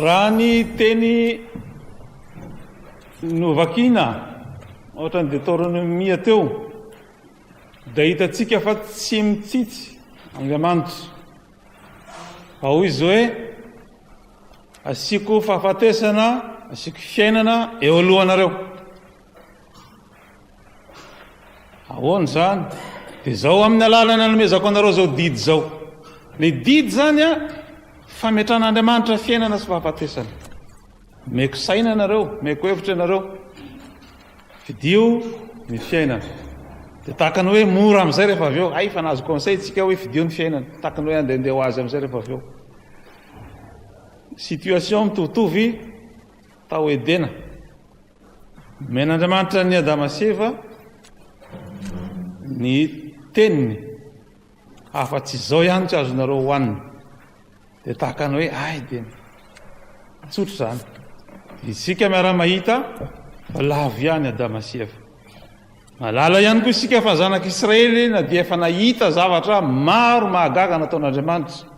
Raha ny teny novakina ohatrany Deutéronomia teo dia hitantsika fa tsy mitsitsy Andriamanitra. Ao izy hoe asiako fahafatesana, asiako fiainana eo alohanareo. Ahoana zany? Dia zao amin'ny alalana nomezako anareo zao didy zao. Le didy zany a fametran'Andriamanitra fiainana sy fahafatesana. Meko saina anareo, meko hevitra anareo, fidio ny fiainana. Dia tahaka ny hoe mora amin'izay rehefa avy eo, ay fa nahazo conseil tsika hoe fidio ny fiainana, tahaka ny hoe andehandeha ho azy amin'izay rehefa avy eo. Situation mitovitovy tao Edena. Men'Andriamanitra ny Adama sy Eva ny teniny, afa-tsy izao ihany tsy azonareo hohanina. Dia tahaka ny hoe ay dia tsotra zany. Isika miara-mahita fa lavo ihany Adama sy Eva. Malala ihany koa isika fa zanak'Israely na dia efa nahita zavatra maro mahagaga nataon'Andriamanitra,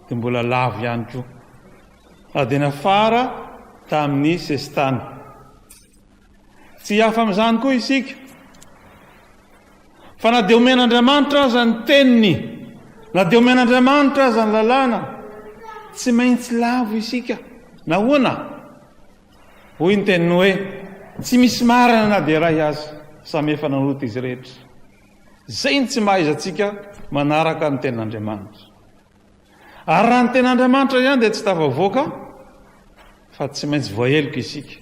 dia mbola lavo ihany koa. Dia nafara tamin'ny sestany. Tsy hafa amin'izany koa isika. Fa na dia omen'Andriamanitra aza ny teniny, na dia omen'Andriamanitra aza ny lalàna, tsy maintsy lavo isika. Nahoana? Hoy ny teniny hoe tsy misy marina na dia iray aza, samy efa nanolota izy rehetra. Zay ny tsy mahaizantsika manaraka ny ten'Andriamanitra. Ary raha ny ten'Andriamanitra ihany dia tsy tafavoaka, fa tsy maintsy voahelika isika.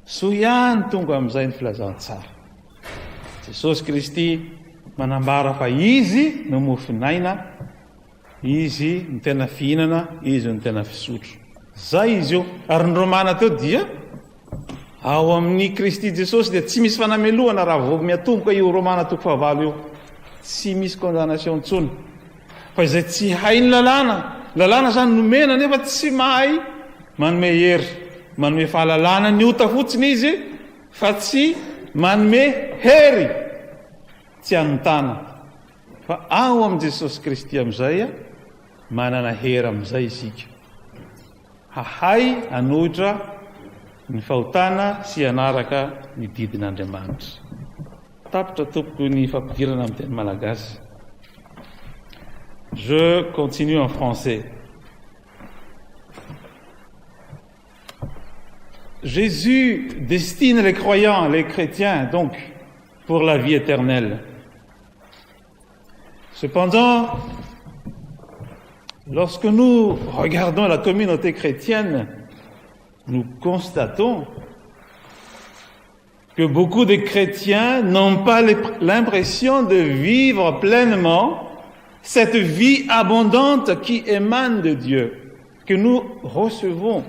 Soa ihany tonga amin'izay ny filazantsara. Jesosy Kristy manambara fa izy no mofinaina, izy ny tena fihinana, izy ny tena fisotro. Zay izy io. Ary ny Romana teo dia ao amin'ny Kristy Jesosy dia tsy misy fanamelohana raha vao miatomboka io Romana 12 io. Tsy misy condamnation intsony. Fa izay tsy hay ny lalàna zany nomena nefa tsy mahay manome hery, manome fahalalana, ny ota fotsiny izy fa tsy manome hery, tsy anontana. Fa ao amin'ny Jesosy Kristy amin'izay manana hery amin'izay isika. Hahay hanohitra ny fahotana sy hanaraka ny didin'Andriamanitra. Tapitra tompoko ny fampidirana amin'ny teny malagasy. Je continue en français. Jésus destine les croyants, les chrétiens, donc, pour la vie éternelle. Cependant, lorsque nous regardons la communauté chrétienne, nous constatons que beaucoup de chrétiens n'ont pas l'impression de vivre pleinement cette vie abondante qui émane de Dieu, que nous recevons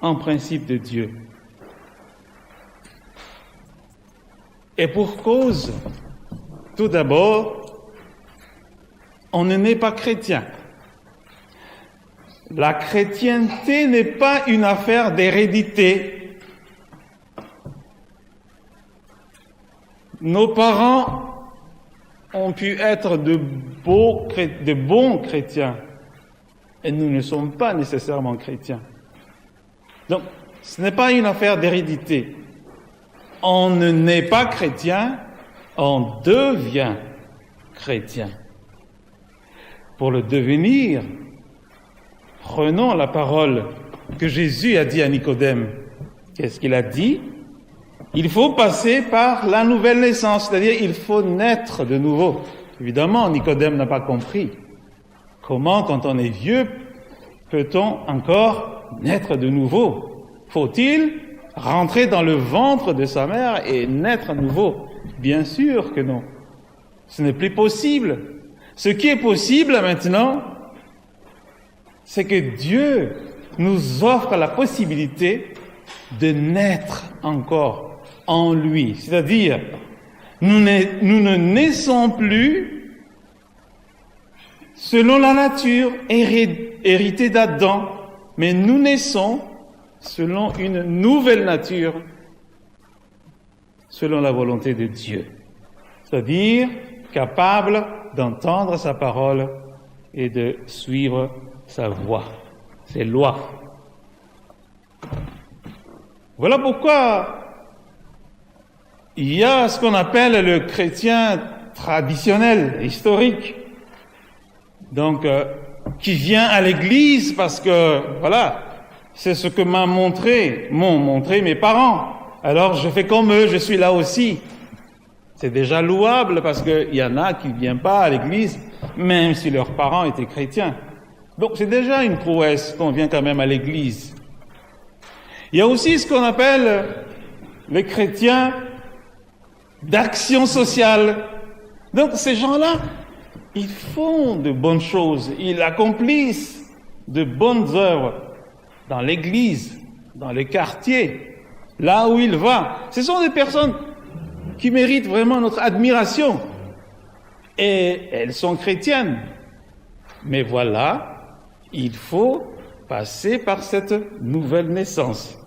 en principe de Dieu. Et pour cause, tout d'abord, on ne naît pas chrétien. La chrétienté n'est pas une affaire d'hérédité. Nos parents ont pu être de bons chrétiens et nous ne sommes pas nécessairement chrétiens. Donc, ce n'est pas une affaire d'hérédité. On ne naît pas chrétien, on devient chrétien. Pour le devenir, prenons la parole que Jésus a dit à Nicodème. Qu'est-ce qu'il a dit? Il faut passer par la nouvelle naissance, c'est-à-dire il faut naître de nouveau. Évidemment, Nicodème n'a pas compris. Comment, quand on est vieux, peut-on encore naître de nouveau? Faut-il rentrer dans le ventre de sa mère et naître à nouveau? Bien sûr que non. Ce n'est plus possible. Ce qui est possible maintenant, c'est que Dieu nous offre la possibilité de naître encore en lui. C'est-à-dire, nous ne naissons plus selon la nature héritée d'Adam, mais nous naissons selon une nouvelle nature, selon la volonté de Dieu. C'est-à-dire, capable d'entendre sa parole et de suivre sa voie, ses lois. Voilà pourquoi il y a ce qu'on appelle le chrétien traditionnel, historique, donc qui vient à l'église parce que, voilà, c'est ce que m'ont montré mes parents. Alors je fais comme eux, je suis là aussi. C'est déjà louable parce qu'il y en a qui ne viennent pas à l'église, même si leurs parents étaient chrétiens. Donc c'est déjà une prouesse qu'on vient quand même à l'église. Il y a aussi ce qu'on appelle les chrétiens d'action sociale. Donc ces gens-là, ils font de bonnes choses, ils accomplissent de bonnes œuvres dans l'église, dans les quartiers, là où ils vont. Ce sont des personnes qui méritent vraiment notre admiration. Et elles sont chrétiennes. Mais voilà, il faut passer par cette nouvelle naissance.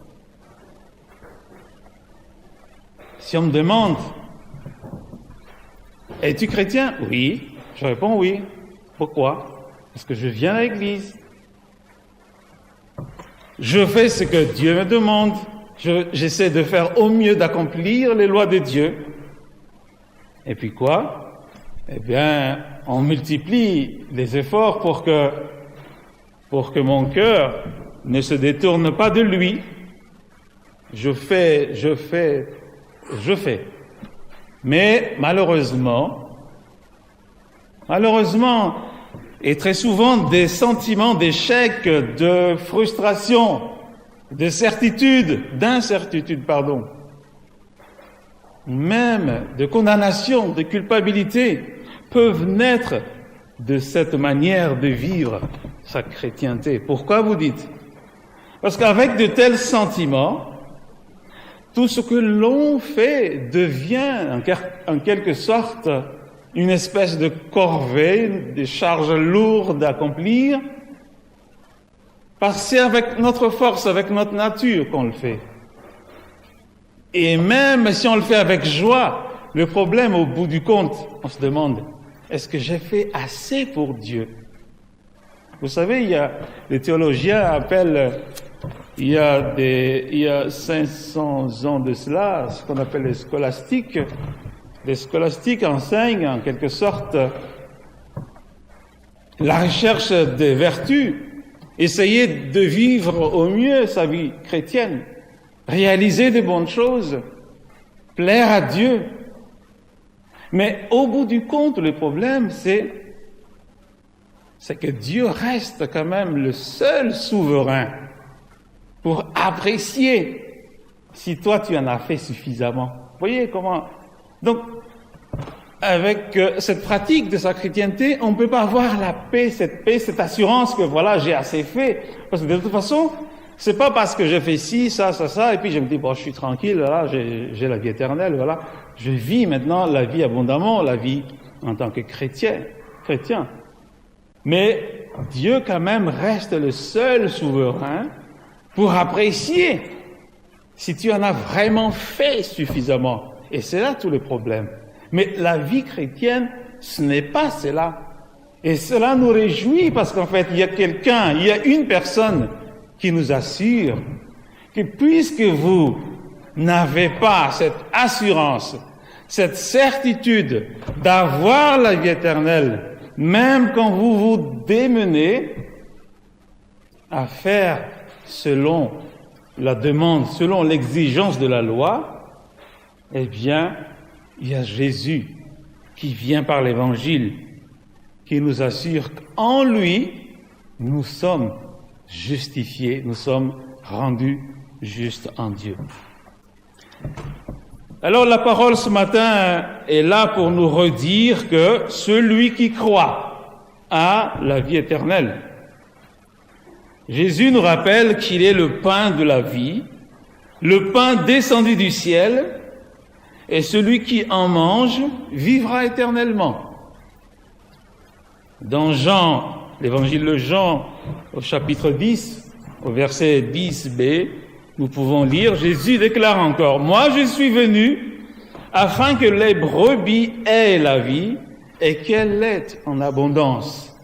Si on me demande, es-tu chrétien? Oui. Je réponds oui. Pourquoi? Parce que je viens à l'église. Je fais ce que Dieu me demande. J'essaie de faire au mieux d'accomplir les lois de Dieu. Et puis quoi? Eh bien, on multiplie les efforts pour que mon cœur ne se détourne pas de lui. Je fais. Mais malheureusement, et très souvent des sentiments d'échec, de frustration, d'incertitude, même de condamnation, de culpabilité, peuvent naître de cette manière de vivre sa chrétienté. Pourquoi vous dites? Parce qu'avec de tels sentiments, tout ce que l'on fait devient en quelque sorte une espèce de corvée, des charges lourdes à accomplir, parce que c'est avec notre force, avec notre nature qu'on le fait. Et même si on le fait avec joie, le problème au bout du compte, on se demande, est-ce que j'ai fait assez pour Dieu? Vous savez, les théologiens appellent, il y a 500 ans de cela, ce qu'on appelle les scolastiques. Les scolastiques enseignent en quelque sorte la recherche des vertus, essayer de vivre au mieux sa vie chrétienne, réaliser de bonnes choses, plaire à Dieu. Mais au bout du compte, le problème, c'est que Dieu reste quand même le seul souverain pour apprécier si toi tu en as fait suffisamment. Vous voyez comment? Donc, avec cette pratique de sa chrétienté, on ne peut pas avoir la paix, cette assurance que voilà, j'ai assez fait. Parce que de toute façon, c'est pas parce que j'ai fait ci, ça, et puis je me dis, bon, je suis tranquille, là, j'ai la vie éternelle, voilà. Je vis maintenant la vie abondamment, la vie en tant que chrétien. Mais Dieu, quand même, reste le seul souverain pour apprécier si tu en as vraiment fait suffisamment. Et c'est là tout le problème. Mais la vie chrétienne, ce n'est pas cela. Et cela nous réjouit parce qu'en fait, il y a une personne qui nous assure que puisque vous n'avez pas cette assurance, cette certitude d'avoir la vie éternelle, même quand vous vous démenez à faire selon la demande, selon l'exigence de la loi, eh bien, il y a Jésus qui vient par l'Évangile, qui nous assure qu'en lui, nous sommes justifiés, nous sommes rendus justes en Dieu. Alors la parole ce matin est là pour nous redire que celui qui croit a la vie éternelle. Jésus nous rappelle qu'il est le pain de la vie, le pain descendu du ciel, et celui qui en mange vivra éternellement. Dans Jean, l'évangile de Jean, au chapitre 10, au verset 10b, nous pouvons lire, Jésus déclare encore, « Moi je suis venu afin que les brebis aient la vie et qu'elle l'ait en abondance. »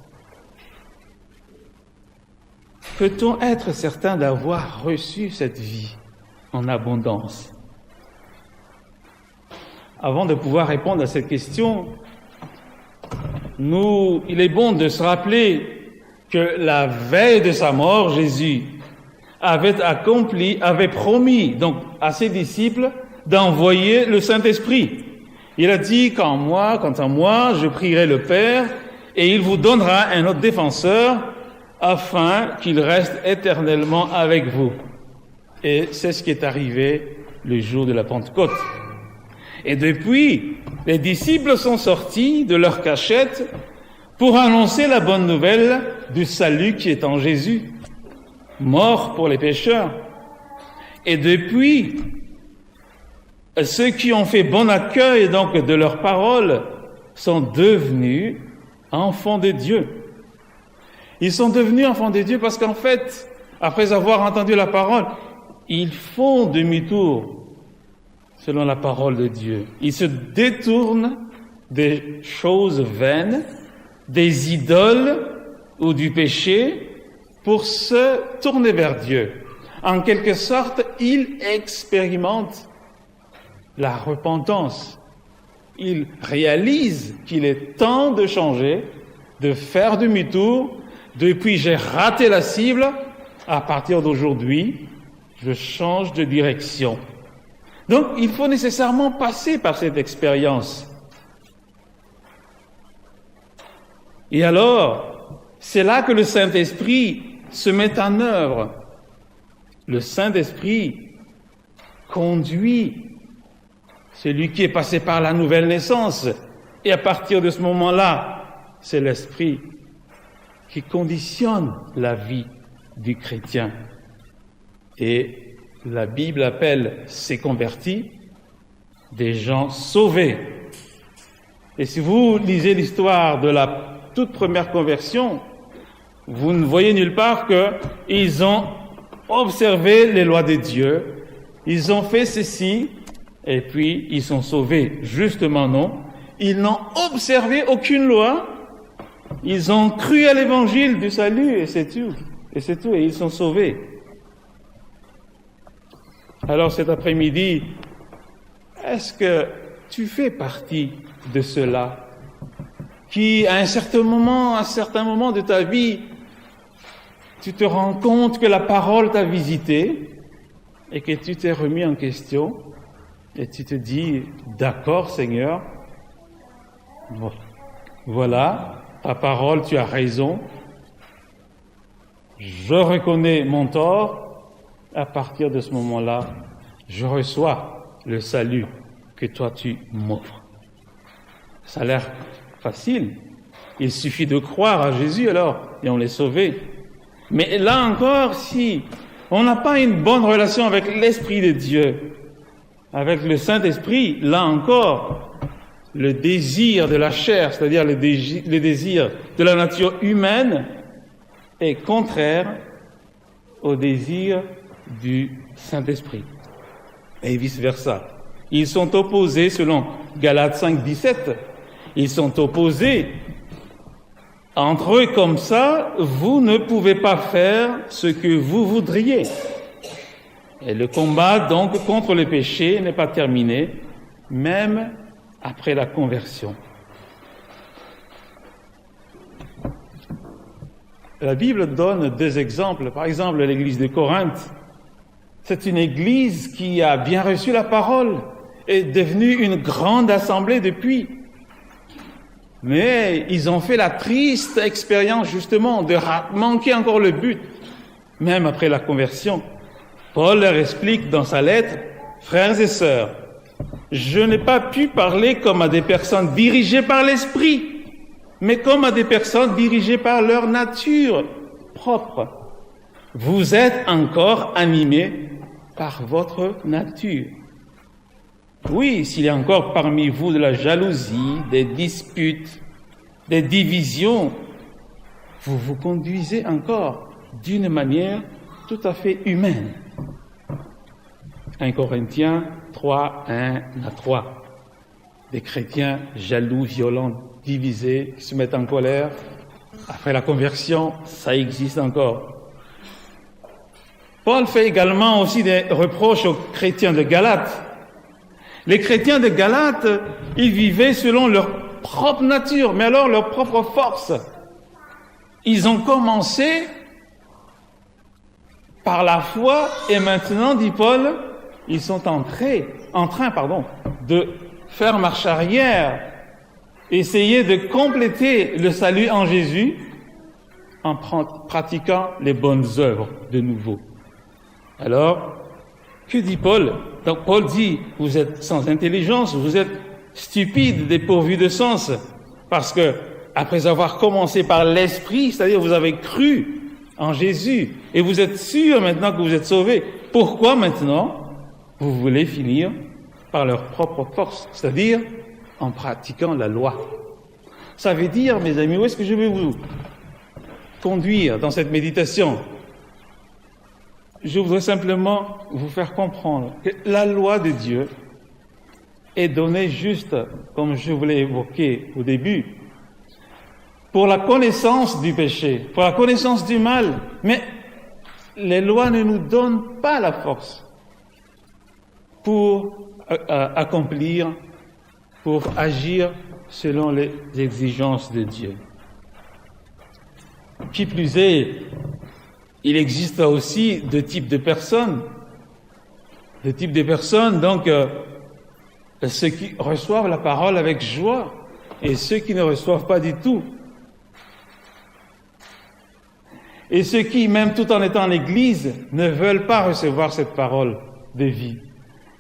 Peut-on être certain d'avoir reçu cette vie? en abondance. Avant de pouvoir répondre à cette question, il est bon de se rappeler que la veille de sa mort, Jésus avait promis donc à ses disciples d'envoyer le Saint-Esprit. Il a dit, quant à moi, je prierai le Père et il vous donnera un autre défenseur afin qu'il reste éternellement avec vous. Et c'est ce qui est arrivé le jour de la Pentecôte. Et depuis, les disciples sont sortis de leur cachette pour annoncer la bonne nouvelle du salut qui est en Jésus, mort pour les pécheurs. Et depuis, ceux qui ont fait bon accueil donc de leurs paroles sont devenus enfants de Dieu. Ils sont devenus enfants de Dieu parce qu'en fait, après avoir entendu la parole, ils font demi-tour selon la parole de Dieu. Ils se détournent des choses vaines, des idoles ou du péché pour se tourner vers Dieu. En quelque sorte, ils expérimentent la repentance. Ils réalisent qu'il est temps de changer, de faire demi-tour. Depuis, j'ai raté la cible. À partir d'aujourd'hui, je change de direction. Donc, il faut nécessairement passer par cette expérience. Et alors, c'est là que le Saint-Esprit se met en œuvre. Le Saint-Esprit conduit celui qui est passé par la nouvelle naissance. Et à partir de ce moment-là, c'est l'Esprit qui conditionne la vie du chrétien. Et la Bible appelle ces convertis des gens sauvés. Et si vous lisez l'histoire de la toute première conversion, vous ne voyez nulle part qu'ils ont observé les lois de Dieu, ils ont fait ceci, et puis ils sont sauvés. Justement non, ils n'ont observé aucune loi, ils ont cru à l'évangile du salut, et c'est tout, et ils sont sauvés. Alors cet après-midi, est-ce que tu fais partie de ceux-là qui, à un certain moment de ta vie, tu te rends compte que la parole t'a visité et que tu t'es remis en question et tu te dis, d'accord Seigneur, voilà, ta parole, tu as raison, je reconnais mon tort. À partir de ce moment-là, je reçois le salut que toi tu m'offres. Ça a l'air facile. Il suffit de croire à Jésus alors, et on l'est sauvé. Mais là encore, si on n'a pas une bonne relation avec l'Esprit de Dieu, avec le Saint-Esprit, là encore, le désir de la chair, c'est-à-dire le désir de la nature humaine, est contraire au désir du Saint-Esprit. Et vice-versa. Ils sont opposés selon Galates 5, 17. Ils sont opposés. Entre eux comme ça, vous ne pouvez pas faire ce que vous voudriez. Et le combat donc contre le péché n'est pas terminé, même après la conversion. La Bible donne deux exemples. Par exemple, l'église de Corinthe. C'est une église qui a bien reçu la parole et est devenue une grande assemblée depuis. Mais ils ont fait la triste expérience justement de manquer encore le but, même après la conversion. Paul leur explique dans sa lettre, « Frères et sœurs, je n'ai pas pu parler comme à des personnes dirigées par l'esprit, mais comme à des personnes dirigées par leur nature propre. Vous êtes encore animés par votre nature. Oui, s'il y a encore parmi vous de la jalousie, des disputes, des divisions, vous vous conduisez encore d'une manière tout à fait humaine. 1 Corinthiens 3, 1 à 3. Des chrétiens jaloux, violents, divisés, qui se mettent en colère. Après la conversion, ça existe encore. Paul fait également aussi des reproches aux chrétiens de Galate. Les chrétiens de Galate, ils vivaient selon leur propre nature, mais alors leur propre force. Ils ont commencé par la foi et maintenant, dit Paul, ils sont en train de faire marche arrière, essayer de compléter le salut en Jésus en pratiquant les bonnes œuvres de nouveau. Alors, que dit Paul? Donc Paul dit, vous êtes sans intelligence, vous êtes stupides, dépourvus de sens, parce que après avoir commencé par l'esprit, c'est-à-dire vous avez cru en Jésus, et vous êtes sûr maintenant que vous êtes sauvés, pourquoi maintenant vous voulez finir par leur propre force, c'est-à-dire en pratiquant la loi? Ça veut dire, mes amis, où est-ce que je vais vous conduire dans cette méditation? Je voudrais simplement vous faire comprendre que la loi de Dieu est donnée juste, comme je vous l'ai évoqué au début, pour la connaissance du péché, pour la connaissance du mal. Mais les lois ne nous donnent pas la force pour accomplir, pour agir selon les exigences de Dieu. Qui plus est, il existe aussi deux types de personnes. Donc ceux qui reçoivent la parole avec joie et ceux qui ne reçoivent pas du tout. Et ceux qui, même tout en étant en Église, ne veulent pas recevoir cette parole de vie.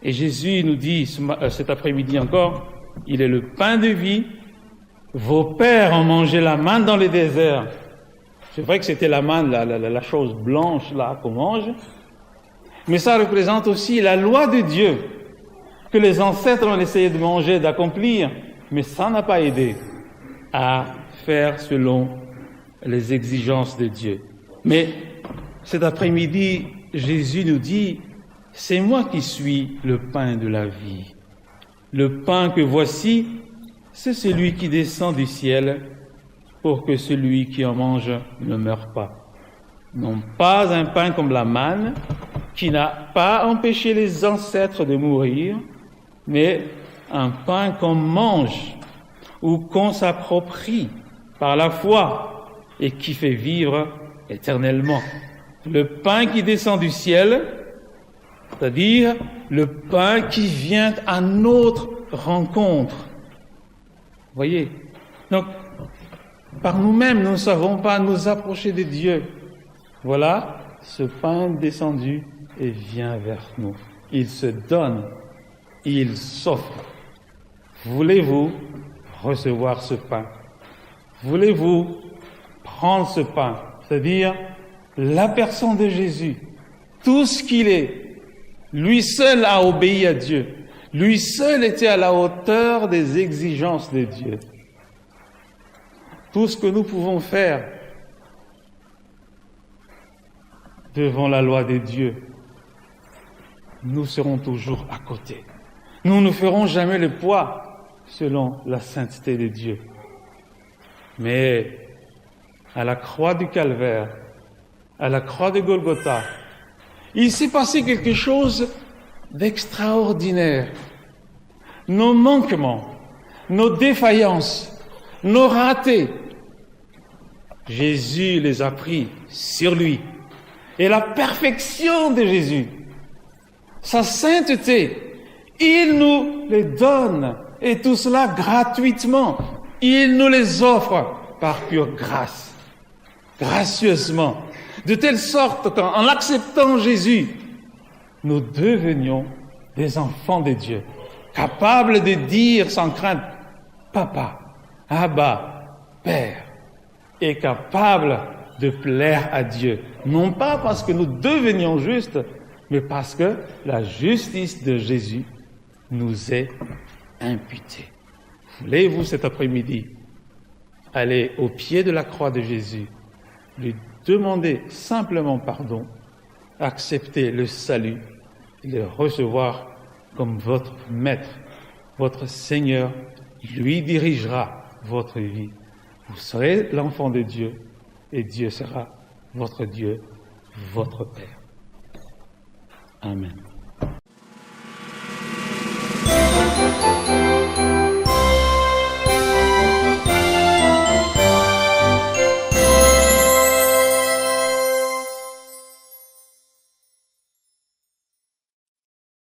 Et Jésus nous dit cet après-midi encore, il est le pain de vie. Vos pères ont mangé la manne dans le désert. C'est vrai que c'était la manne, la chose blanche là qu'on mange, mais ça représente aussi la loi de Dieu que les ancêtres ont essayé de manger, d'accomplir, mais ça n'a pas aidé à faire selon les exigences de Dieu. Mais cet après-midi, Jésus nous dit, c'est moi qui suis le pain de la vie. Le pain que voici, c'est celui qui descend du ciel pour que celui qui en mange ne meure pas. Non pas un pain comme la manne, qui n'a pas empêché les ancêtres de mourir, mais un pain qu'on mange ou qu'on s'approprie par la foi et qui fait vivre éternellement. Le pain qui descend du ciel, c'est-à-dire le pain qui vient à notre rencontre. Vous voyez? Donc, par nous-mêmes, nous ne savons pas nous approcher de Dieu. Voilà, ce pain descendu et vient vers nous. Il se donne, il s'offre. Voulez-vous recevoir ce pain? Voulez-vous prendre ce pain? C'est-à-dire la personne de Jésus, tout ce qu'il est. Lui seul a obéi à Dieu. Lui seul était à la hauteur des exigences de Dieu. Tout ce que nous pouvons faire devant la loi de Dieu, nous serons toujours à côté. Nous ne ferons jamais le poids selon la sainteté de Dieu. Mais à la croix du Calvaire, à la croix de Golgotha, il s'est passé quelque chose d'extraordinaire. Nos manquements, nos défaillances, nos ratés, Jésus les a pris sur lui. Et la perfection de Jésus, sa sainteté, il nous les donne, et tout cela gratuitement. Il nous les offre par pure grâce, gracieusement, de telle sorte qu'en acceptant Jésus, nous devenions des enfants de Dieu, capables de dire sans crainte, Papa, Abba, Père, et capables de plaire à Dieu. Non pas parce que nous devenions justes, mais parce que la justice de Jésus nous est imputée. Voulez-vous cet après-midi aller au pied de la croix de Jésus, lui demander simplement pardon, accepter le salut, et le recevoir comme votre maître, votre Seigneur, lui dirigera votre vie. Vous serez l'enfant de Dieu et Dieu sera votre Dieu, votre Père. Amen.